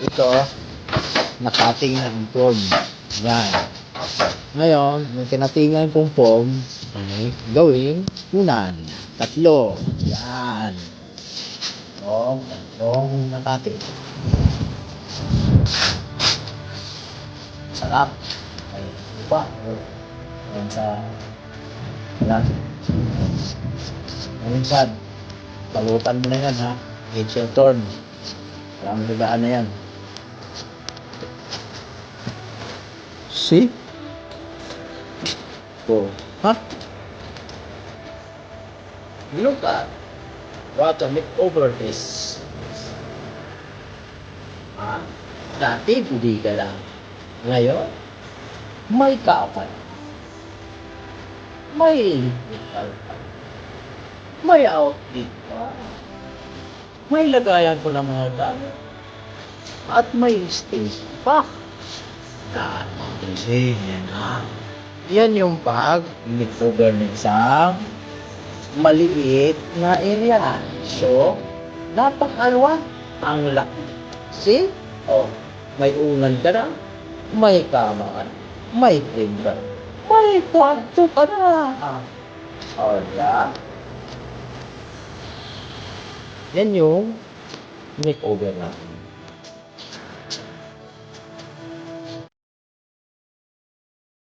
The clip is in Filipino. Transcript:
Ito, nakating ng form. Yan. Ngayon, yung tinatingan kong form, gawing unan. 3. Yan. Tatlong nakating. Sarap. Ay, iba. Yan sa natin. Minsan, balutan mo na yan, ha? It's your turn. Alam mo ba ano yan? See? Oh. Huh? Look at what a makeover is. Dati hindi ka lang. Ngayon, may kapan. May outfit pa. May lagayan ko ng mga gamit. At may stage pa. Yan yung pag-makeover ng isang maliit na area. So, napakalawa ang laki. See? Oh, may unan ka na, may kama ka na, may timber, may kwarto ka na. Oh, yeah. Yan yung makeover natin.